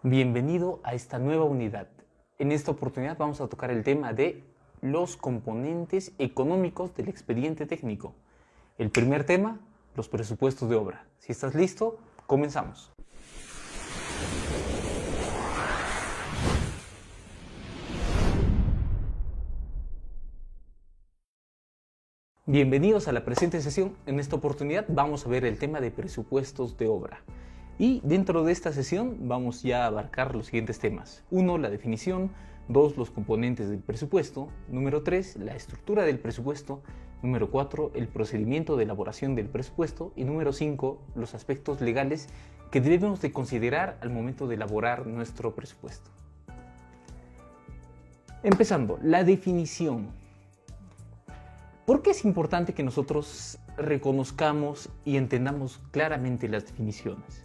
Bienvenido a esta nueva unidad. En esta oportunidad vamos a tocar el tema de los componentes económicos del expediente técnico. El primer tema, los presupuestos de obra. Si estás listo, comenzamos. Bienvenidos a la presente sesión. En esta oportunidad vamos a ver el tema de presupuestos de obra. Y dentro de esta sesión vamos ya a abarcar los siguientes temas. 1. La definición. 2. Los componentes del presupuesto. Número 3. La estructura del presupuesto. Número 4. El procedimiento de elaboración del presupuesto. Y número 5. Los aspectos legales que debemos de considerar al momento de elaborar nuestro presupuesto. Empezando, la definición. ¿Por qué es importante que nosotros reconozcamos y entendamos claramente las definiciones?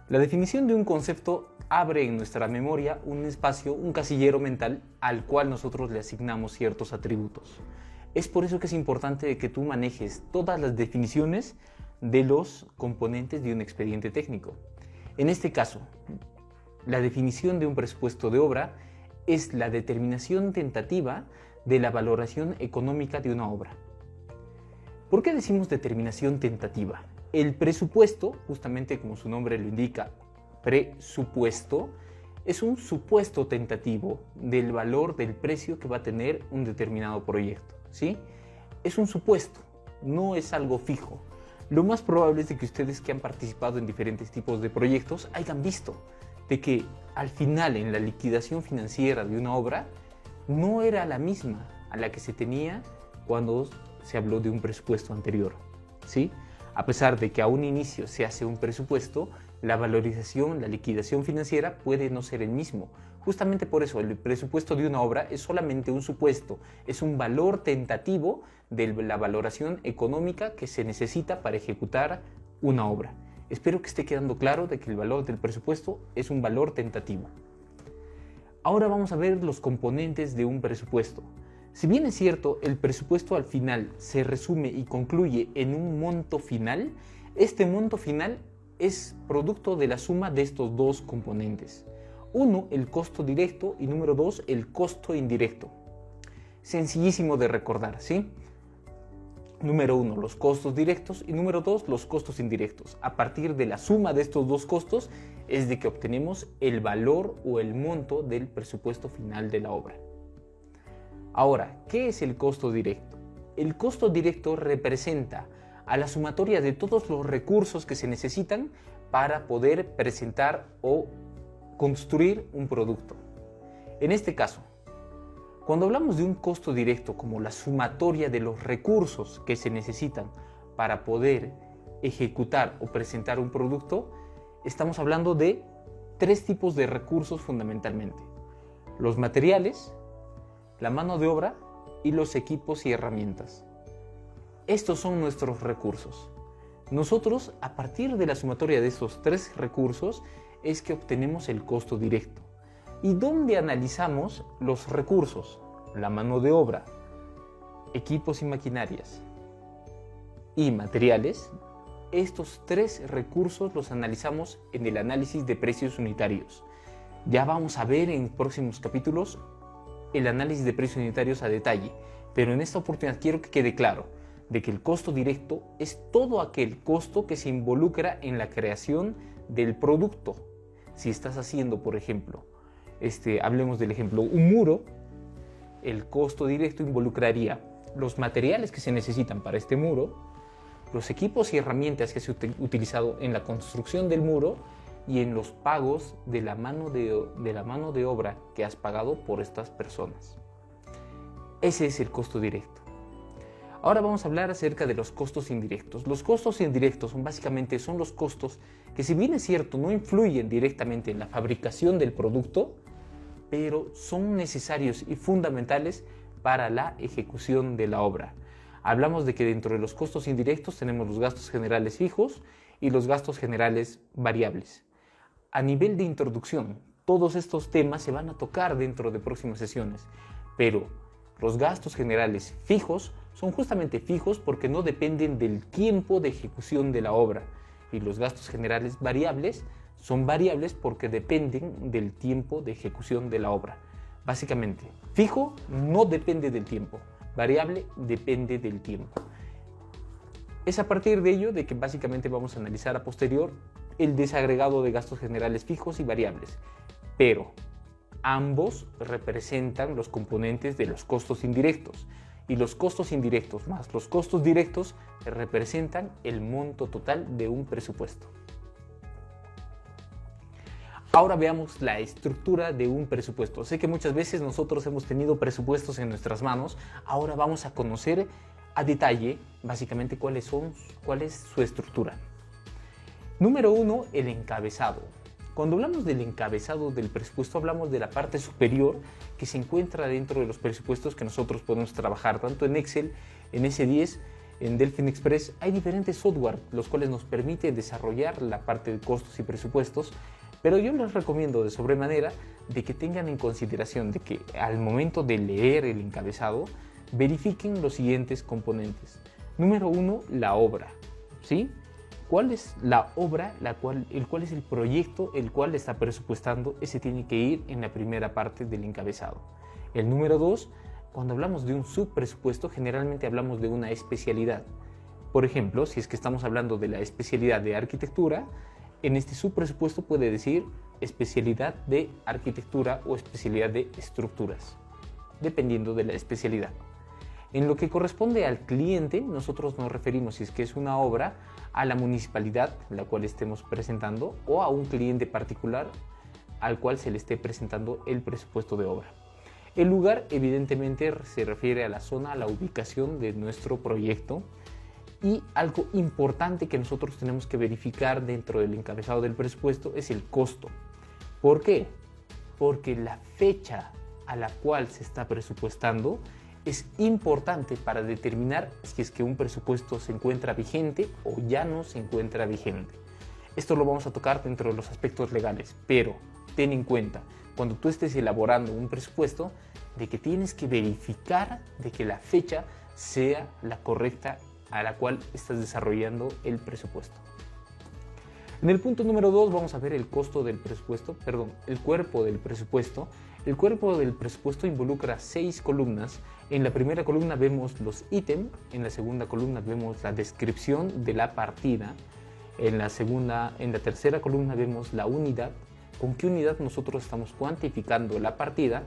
La definición de un concepto abre en nuestra memoria un espacio, un casillero mental al cual nosotros le asignamos ciertos atributos. Es por eso que es importante que tú manejes todas las definiciones de los componentes de un expediente técnico. En este caso, la definición de un presupuesto de obra es la determinación tentativa de la valoración económica de una obra. ¿Por qué decimos determinación tentativa? El presupuesto, justamente como su nombre lo indica, presupuesto, es un supuesto tentativo del valor del precio que va a tener un determinado proyecto, ¿sí? Es un supuesto, no es algo fijo. Lo más probable es de que ustedes que han participado en diferentes tipos de proyectos hayan visto de que al final en la liquidación financiera de una obra no era la misma a la que se tenía cuando se habló de un presupuesto anterior, ¿sí? A pesar de que a un inicio se hace un presupuesto, la valorización, la liquidación financiera puede no ser el mismo. Justamente por eso el presupuesto de una obra es solamente un supuesto, es un valor tentativo de la valoración económica que se necesita para ejecutar una obra. Espero que esté quedando claro de que el valor del presupuesto es un valor tentativo. Ahora vamos a ver los componentes de un presupuesto. Si bien es cierto, el presupuesto al final se resume y concluye en un monto final, este monto final es producto de la suma de estos dos componentes. 1, el costo directo y número 2, el costo indirecto. Sencillísimo de recordar, ¿sí? Número 1, los costos directos y número 2, los costos indirectos. A partir de la suma de estos dos costos es de que obtenemos el valor o el monto del presupuesto final de la obra. Ahora, ¿qué es el costo directo? El costo directo representa a la sumatoria de todos los recursos que se necesitan para poder presentar o construir un producto. En este caso, cuando hablamos de un costo directo como la sumatoria de los recursos que se necesitan para poder ejecutar o presentar un producto, estamos hablando de tres tipos de recursos fundamentalmente: los materiales, la mano de obra y los equipos y herramientas. Estos son nuestros recursos. Nosotros, a partir de la sumatoria de estos tres recursos, es que obtenemos el costo directo. ¿Y dónde analizamos los recursos? La mano de obra, equipos y maquinarias y materiales. Estos tres recursos los analizamos en el análisis de precios unitarios. Ya vamos a ver en próximos capítulos el análisis de precios unitarios a detalle, pero en esta oportunidad quiero que quede claro de que el costo directo es todo aquel costo que se involucra en la creación del producto. Si estás haciendo, por ejemplo, hablemos del ejemplo, un muro, el costo directo involucraría los materiales que se necesitan para este muro, los equipos y herramientas que se han utilizado en la construcción del muro y en los pagos de la mano de obra que has pagado por estas personas. Ese es el costo directo. Ahora vamos a hablar acerca de los costos indirectos. Los costos indirectos básicamente son los costos que, si bien es cierto, no influyen directamente en la fabricación del producto, pero son necesarios y fundamentales para la ejecución de la obra. Hablamos de que dentro de los costos indirectos tenemos los gastos generales fijos y los gastos generales variables. A nivel de introducción, todos estos temas se van a tocar dentro de próximas sesiones, pero los gastos generales fijos son justamente fijos porque no dependen del tiempo de ejecución de la obra, y los gastos generales variables Son variables porque dependen del tiempo de ejecución de la obra. Básicamente, fijo no depende del tiempo, variable depende del tiempo. Es a partir de ello de que básicamente vamos a analizar a posterior el desagregado de gastos generales fijos y variables, pero ambos representan los componentes de los costos indirectos y los costos indirectos más los costos directos representan el monto total de un presupuesto. Ahora veamos la estructura de un presupuesto. Sé que muchas veces nosotros hemos tenido presupuestos en nuestras manos, ahora vamos a conocer a detalle básicamente cuál es su estructura. Número 1, el encabezado. Cuando hablamos del encabezado del presupuesto, hablamos de la parte superior que se encuentra dentro de los presupuestos que nosotros podemos trabajar, tanto en Excel, en S10, en Delfin Express. Hay diferentes software los cuales nos permiten desarrollar la parte de costos y presupuestos, pero yo les recomiendo de sobremanera de que tengan en consideración de que al momento de leer el encabezado, verifiquen los siguientes componentes. Número 1, la obra, ¿sí? ¿Cuál es la obra, el cual es el proyecto, el cual está presupuestando? Ese tiene que ir en la primera parte del encabezado. El número 2, cuando hablamos de un subpresupuesto, generalmente hablamos de una especialidad. Por ejemplo, si es que estamos hablando de la especialidad de arquitectura, en este subpresupuesto puede decir especialidad de arquitectura o especialidad de estructuras, dependiendo de la especialidad. En lo que corresponde al cliente, nosotros nos referimos, si es que es una obra, a la municipalidad la cual estemos presentando o a un cliente particular al cual se le esté presentando el presupuesto de obra. El lugar evidentemente se refiere a la zona, a la ubicación de nuestro proyecto, y algo importante que nosotros tenemos que verificar dentro del encabezado del presupuesto es el costo. ¿Por qué? Porque la fecha a la cual se está presupuestando es importante para determinar si es que un presupuesto se encuentra vigente o ya no se encuentra vigente. Esto lo vamos a tocar dentro de los aspectos legales, pero ten en cuenta, cuando tú estés elaborando un presupuesto, de que tienes que verificar de que la fecha sea la correcta a la cual estás desarrollando el presupuesto. En el punto número 2 vamos a ver el costo del presupuesto, el cuerpo del presupuesto. El cuerpo del presupuesto involucra 6 columnas. En la primera columna vemos los ítems, en la segunda columna vemos la descripción de la partida, en la tercera columna vemos la unidad, con qué unidad nosotros estamos cuantificando la partida.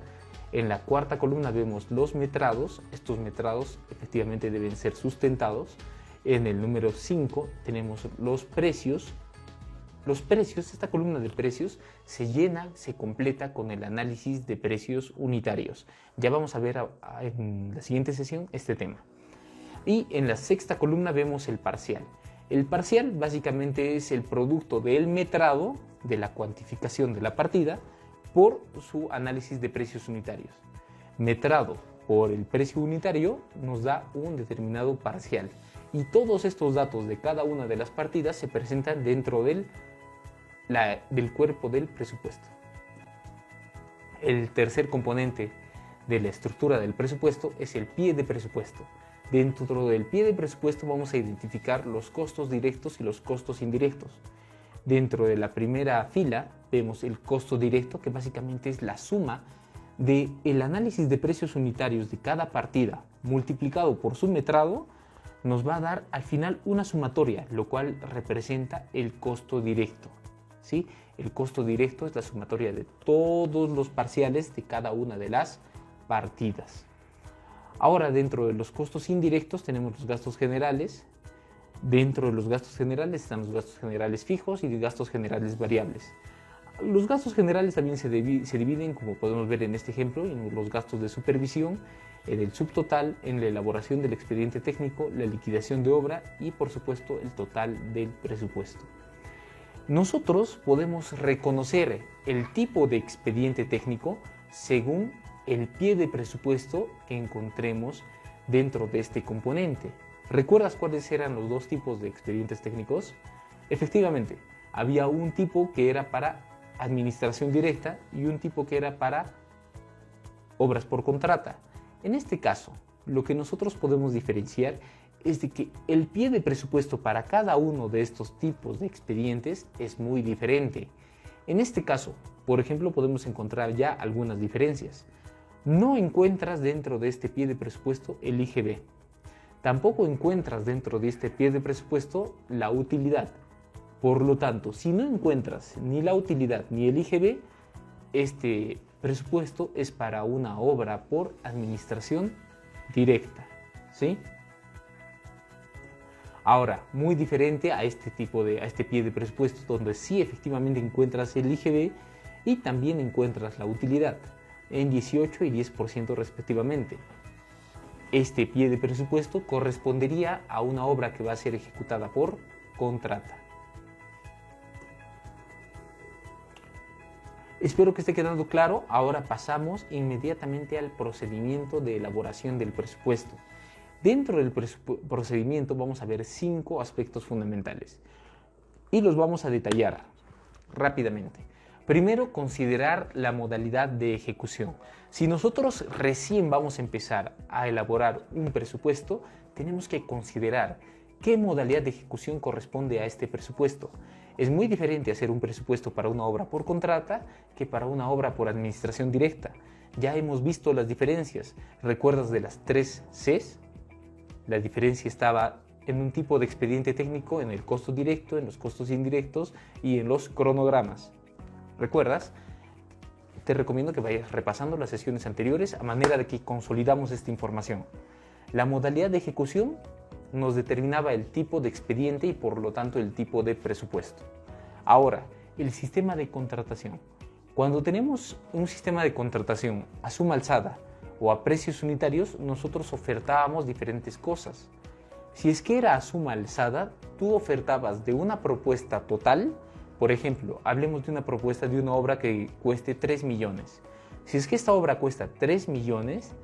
En la cuarta columna vemos los metrados, estos metrados efectivamente deben ser sustentados. En el número 5 tenemos los precios. Los precios, esta columna de precios se llena, se completa con el análisis de precios unitarios. Ya vamos a ver en la siguiente sesión este tema. Y en la sexta columna vemos el parcial. El parcial básicamente es el producto del metrado, de la cuantificación de la partida, por su análisis de precios unitarios. Metrado por el precio unitario nos da un determinado parcial. Y todos estos datos de cada una de las partidas se presentan dentro del cuerpo del presupuesto. El tercer componente de la estructura del presupuesto es el pie de presupuesto. Dentro del pie de presupuesto vamos a identificar los costos directos y los costos indirectos. Dentro de la primera fila vemos el costo directo, que básicamente es la suma del análisis de precios unitarios de cada partida multiplicado por su metrado, nos va a dar al final una sumatoria, lo cual representa el costo directo. ¿Sí? El costo directo es la sumatoria de todos los parciales de cada una de las partidas. Ahora, dentro de los costos indirectos tenemos los gastos generales. Dentro de los gastos generales están los gastos generales fijos y los gastos generales variables. Los gastos generales también se dividen, como podemos ver en este ejemplo, en los gastos de supervisión, en el subtotal, en la elaboración del expediente técnico, la liquidación de obra y, por supuesto, el total del presupuesto. Nosotros podemos reconocer el tipo de expediente técnico según el pie de presupuesto que encontremos dentro de este componente. ¿Recuerdas cuáles eran los dos tipos de expedientes técnicos? Efectivamente, había un tipo que era para administración directa y un tipo que era para obras por contrata. En este caso, lo que nosotros podemos diferenciar es de que el pie de presupuesto para cada uno de estos tipos de expedientes es muy diferente. En este caso, por ejemplo, podemos encontrar ya algunas diferencias. No encuentras dentro de este pie de presupuesto el IGB. Tampoco encuentras dentro de este pie de presupuesto la utilidad. Por lo tanto, si no encuentras ni la utilidad ni el IGB, este presupuesto es para una obra por administración directa, ¿sí? Ahora, muy diferente a este pie de presupuesto donde sí efectivamente encuentras el IGB y también encuentras la utilidad en 18 y 10% respectivamente. Este pie de presupuesto correspondería a una obra que va a ser ejecutada por contrata. Espero que esté quedando claro. Ahora pasamos inmediatamente al procedimiento de elaboración del presupuesto. Dentro del procedimiento vamos a ver 5 aspectos fundamentales y los vamos a detallar rápidamente. Primero, considerar la modalidad de ejecución. Si nosotros recién vamos a empezar a elaborar un presupuesto, tenemos que considerar qué modalidad de ejecución corresponde a este presupuesto. Es muy diferente hacer un presupuesto para una obra por contrata que para una obra por administración directa. Ya hemos visto las diferencias. ¿Recuerdas de las 3 Cs? La diferencia estaba en un tipo de expediente técnico, en el costo directo, en los costos indirectos y en los cronogramas. ¿Recuerdas? Te recomiendo que vayas repasando las sesiones anteriores a manera de que consolidamos esta información. La modalidad de ejecución nos determinaba el tipo de expediente y por lo tanto el tipo de presupuesto. Ahora, el sistema de contratación. Cuando tenemos un sistema de contratación a suma alzada o a precios unitarios, nosotros ofertábamos diferentes cosas. Si es que era a suma alzada, tú ofertabas de una propuesta total. Por ejemplo, hablemos de una propuesta de una obra que cueste 3 millones. Si es que esta obra cuesta 3 millones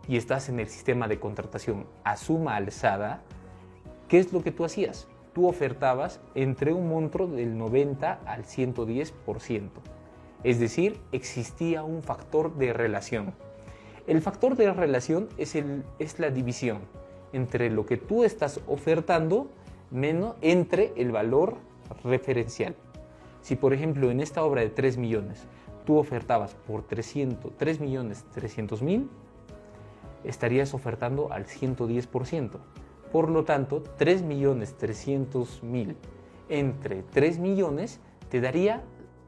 y estás en el sistema de contratación a suma alzada, ¿qué es lo que tú hacías? Tú ofertabas entre un monto del 90 al 110%. Es decir, existía un factor de relación. El factor de relación es la división entre lo que tú estás ofertando entre el valor referencial. Si por ejemplo en esta obra de 3 millones tú ofertabas por 3.300.000, estarías ofertando al 110%. Por lo tanto, 3.300.000 entre 3 millones te daría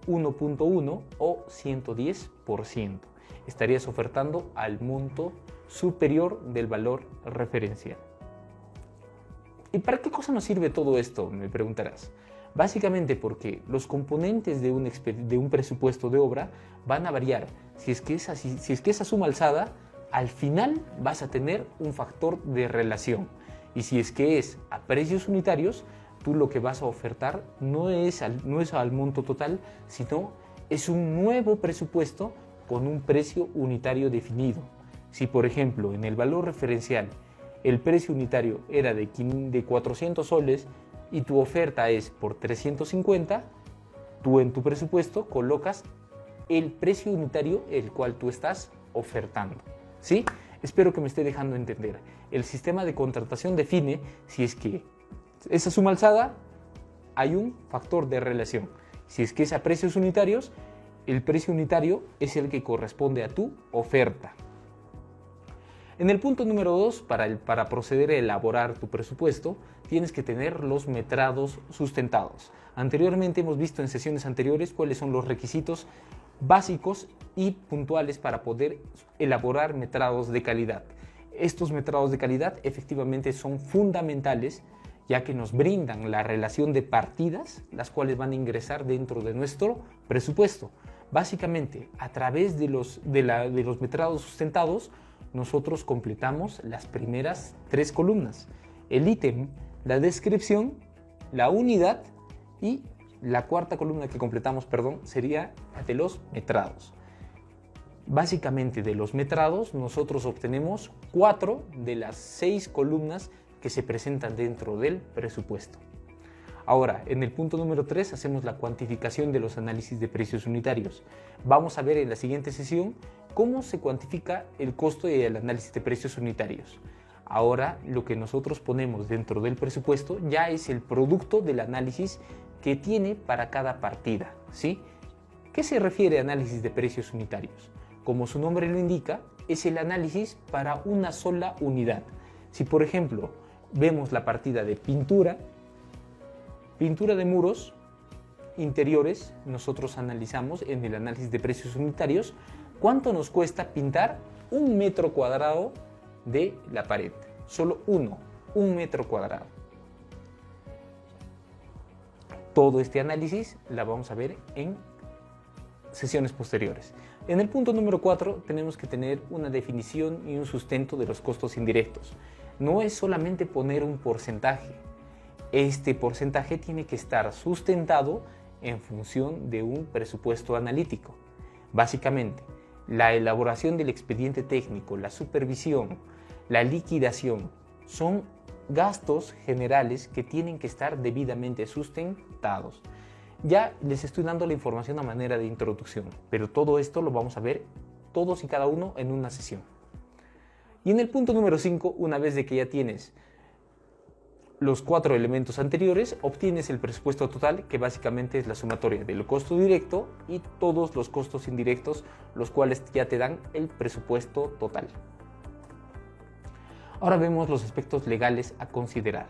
1.1 o 110%. Estarías ofertando al monto superior del valor referencial. ¿Y para qué cosa nos sirve todo esto? Me preguntarás. Básicamente porque los componentes de un presupuesto de obra van a variar. Si es que es a suma alzada, al final vas a tener un factor de relación. Y si es que es a precios unitarios, tú lo que vas a ofertar no es al monto total, sino es un nuevo presupuesto con un precio unitario definido. Si por ejemplo en el valor referencial el precio unitario era de 400 soles y tu oferta es por 350, tú en tu presupuesto colocas el precio unitario el cual tú estás ofertando. ¿Sí? Espero que me esté dejando entender. El sistema de contratación define si es que esa suma alzada hay un factor de relación. Si es que es a precios unitarios, el precio unitario es el que corresponde a tu oferta. En el punto número 2, para proceder a elaborar tu presupuesto, tienes que tener los metrados sustentados. Anteriormente hemos visto en sesiones anteriores cuáles son los requisitos básicos y puntuales para poder elaborar metrados de calidad. Estos metrados de calidad efectivamente son fundamentales, ya que nos brindan la relación de partidas, las cuales van a ingresar dentro de nuestro presupuesto. Básicamente, a través de los metrados sustentados, nosotros completamos las primeras 3 columnas. El ítem, la descripción, la unidad y la cuarta columna que completamos, sería de los metrados. Básicamente de los metrados nosotros obtenemos 4 de las 6 columnas que se presentan dentro del presupuesto. Ahora, en el punto número 3 hacemos la cuantificación de los análisis de precios unitarios. Vamos a ver en la siguiente sesión cómo se cuantifica el costo y el análisis de precios unitarios. Ahora lo que nosotros ponemos dentro del presupuesto ya es el producto del análisis que tiene para cada partida, ¿sí? ¿Qué se refiere a análisis de precios unitarios? Como su nombre lo indica, es el análisis para una sola unidad. Si por ejemplo vemos la partida de pintura de muros interiores, nosotros analizamos en el análisis de precios unitarios cuánto nos cuesta pintar 1 metro cuadrado de la pared. Solo un metro cuadrado. Todo este análisis la vamos a ver en sesiones posteriores. En el punto número 4 tenemos que tener una definición y un sustento de los costos indirectos. No es solamente poner un porcentaje. Este porcentaje tiene que estar sustentado en función de un presupuesto analítico. Básicamente, la elaboración del expediente técnico, la supervisión, la liquidación, son gastos generales que tienen que estar debidamente sustentados. Ya les estoy dando la información a manera de introducción, pero todo esto lo vamos a ver todos y cada uno en una sesión. Y en el punto número 5, una vez de que ya tienes los 4 elementos anteriores, obtienes el presupuesto total, que básicamente es la sumatoria del costo directo y todos los costos indirectos, los cuales ya te dan el presupuesto total. Ahora vemos los aspectos legales a considerar.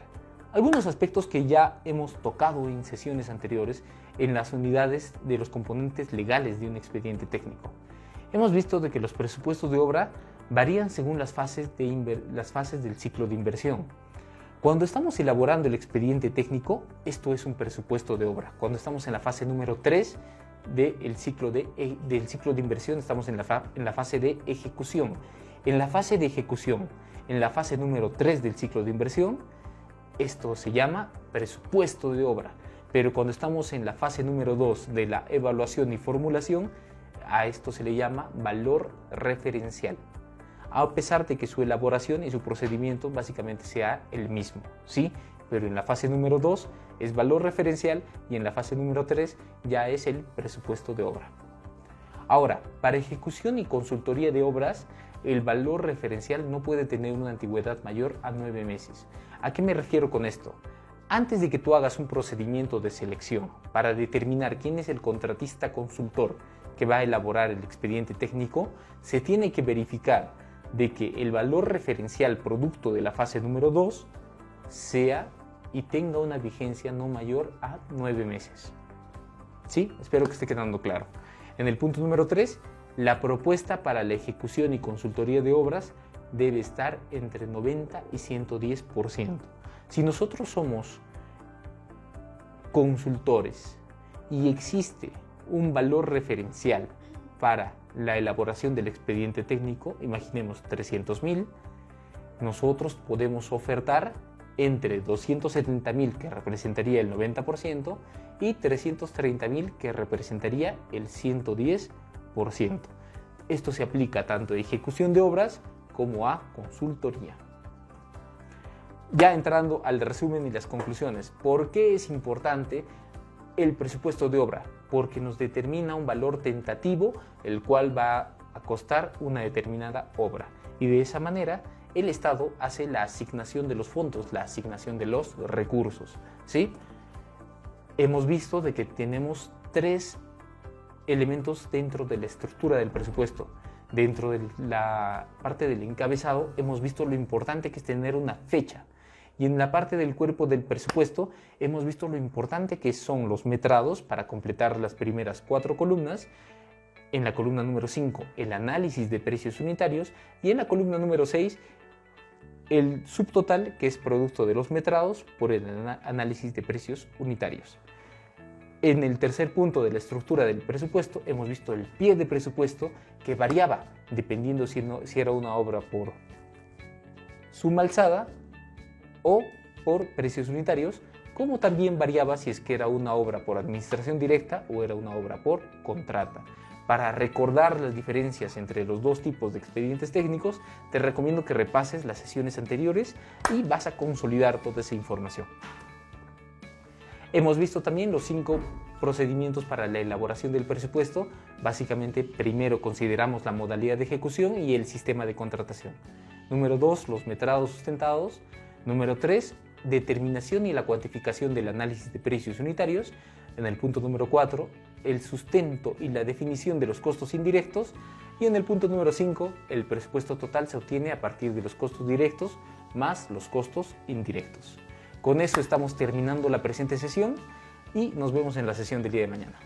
Algunos aspectos que ya hemos tocado en sesiones anteriores en las unidades de los componentes legales de un expediente técnico. Hemos visto de que los presupuestos de obra varían según las fases del ciclo de inversión. Cuando estamos elaborando el expediente técnico, esto es un presupuesto de obra. Cuando estamos en la fase número 3 del ciclo de inversión, estamos en la fase de ejecución. En la fase de ejecución, en la fase número 3 del ciclo de inversión, esto se llama presupuesto de obra. Pero cuando estamos en la fase número 2 de la evaluación y formulación, a esto se le llama valor referencial, a pesar de que su elaboración y su procedimiento básicamente sea el mismo, ¿sí? Pero en la fase número 2 es valor referencial y en la fase número 3 ya es el presupuesto de obra. Ahora, para ejecución y consultoría de obras, el valor referencial no puede tener una antigüedad mayor a 9 meses. ¿A qué me refiero con esto? Antes de que tú hagas un procedimiento de selección para determinar quién es el contratista consultor que va a elaborar el expediente técnico, se tiene que verificar de que el valor referencial producto de la fase número 2 sea y tenga una vigencia no mayor a 9 meses. ¿Sí? Espero que esté quedando claro. En el punto número 3, la propuesta para la ejecución y consultoría de obras debe estar entre 90 y 110%. Si nosotros somos consultores y existe un valor referencial para la elaboración del expediente técnico, imaginemos 300.000, nosotros podemos ofertar entre 270.000, que representaría el 90%, y 330.000, que representaría el 110%. Esto se aplica tanto a ejecución de obras como a consultoría. Ya entrando al resumen y las conclusiones, ¿por qué es importante el presupuesto de obra? Porque nos determina un valor tentativo, el cual va a costar una determinada obra. Y de esa manera, el Estado hace la asignación de los fondos, la asignación de los recursos, ¿sí? Hemos visto de que tenemos 3 elementos dentro de la estructura del presupuesto. Dentro de la parte del encabezado hemos visto lo importante que es tener una fecha. Y en la parte del cuerpo del presupuesto hemos visto lo importante que son los metrados para completar las primeras 4 columnas. En la columna número 5, el análisis de precios unitarios. Y en la columna número 6, el subtotal, que es producto de los metrados por el análisis de precios unitarios. En el tercer punto de la estructura del presupuesto hemos visto el pie de presupuesto, que variaba dependiendo si era una obra por suma alzada o por precios unitarios, como también variaba si es que era una obra por administración directa o era una obra por contrata. Para recordar las diferencias entre los dos tipos de expedientes técnicos, te recomiendo que repases las sesiones anteriores y vas a consolidar toda esa información. Hemos visto también los 5 procedimientos para la elaboración del presupuesto. Básicamente, primero consideramos la modalidad de ejecución y el sistema de contratación. Número 2, los metrados sustentados. Número 3, determinación y la cuantificación del análisis de precios unitarios. En el punto número 4, el sustento y la definición de los costos indirectos. Y en el punto número 5, el presupuesto total se obtiene a partir de los costos directos más los costos indirectos. Con eso estamos terminando la presente sesión y nos vemos en la sesión del día de mañana.